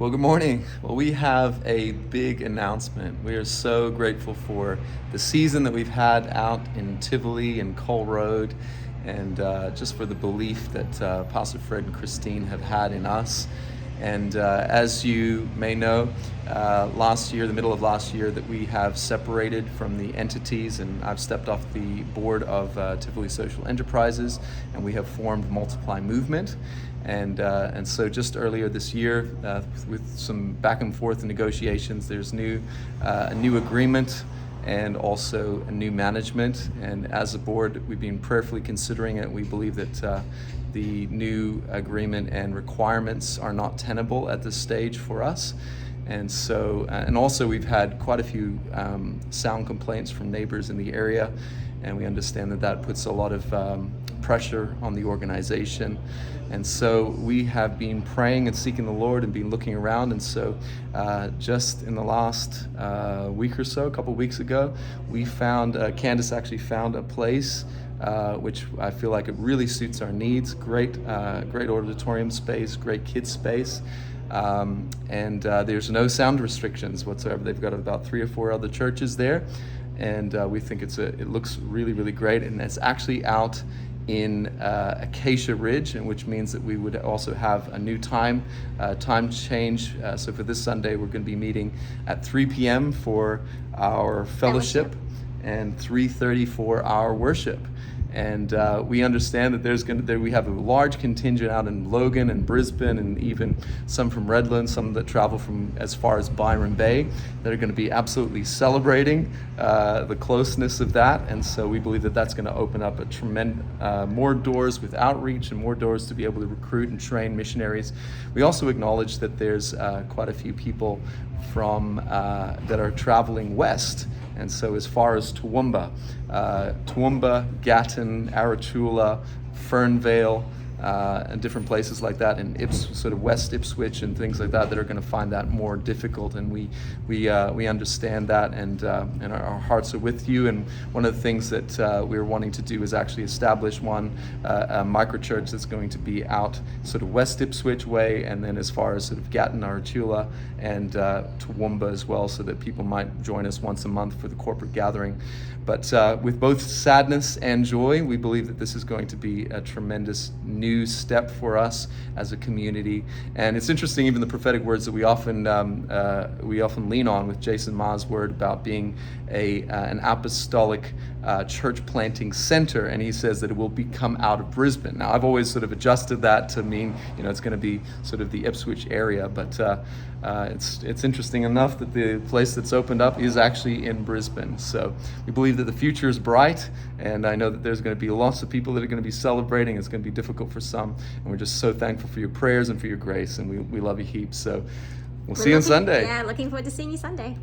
Well, good morning. Well, we have a big announcement. We are so grateful for the season that we've had out in Tivoli and Cole Road, and just for the belief that Pastor Fred and Christine have had in us. And as you may know, last year, the middle of last year, that we have separated from the entities, and I've stepped off the board of Tivoli Social Enterprises, and we have formed Multiply Movement. And so just earlier this year, with some back and forth negotiations, there's a new agreement and also a new management. And as a board, we've been prayerfully considering it. We believe that the new agreement and requirements are not tenable at this stage for us. And so, and also we've had quite a few sound complaints from neighbors in the area, and we understand that that puts a lot of pressure on the organization. And so we have been praying and seeking the Lord and been looking around. And so just in the last week or so, a couple weeks ago, we found, Candace actually found a place which I feel like it really suits our needs. Great auditorium space, great kids space. And there's no sound restrictions whatsoever. They've got about 3 or 4 other churches there. And we think it looks really, really great. And it's actually out in Acacia Ridge, and which means that we would also have a new time change. So for this Sunday, we're going to be meeting at 3 p.m. for our fellowship and 3:30 for our worship. And we understand that we have a large contingent out in Logan and Brisbane, and even some from Redland, some that travel from as far as Byron Bay, that are going to be absolutely celebrating the closeness of that. And so we believe that that's going to open up more doors with outreach and more doors to be able to recruit and train missionaries. We also acknowledge that there's quite a few people from that are traveling west. And so as far as Toowoomba, Gatton, Arachula, Fernvale, and different places like that, and sort of West Ipswich and things like that are going to find that more difficult. And we understand that, and our hearts are with you. And one of the things that we're wanting to do is actually establish a micro church that's going to be out sort of West Ipswich way, and then as far as sort of Gatton, Arachula, and Toowoomba as well, so that people might join us once a month for the corporate gathering. But with both sadness and joy, we believe that this is going to be a tremendous new step for us as a community. And it's interesting, even the prophetic words that we often lean on with Jason Ma's word about being an apostolic church planting center, and he says that it will come out of Brisbane. Now, I've always sort of adjusted that to mean, it's going to be sort of the Ipswich area, but it's interesting enough that the place that's opened up is actually in Brisbane. So we believe that the future is bright, and I know that there's going to be lots of people that are going to be celebrating. It's going to be difficult for some, and we're just so thankful for your prayers and for your grace, and we love you heaps. So we'll see you on Sunday. Yeah, looking forward to seeing you Sunday.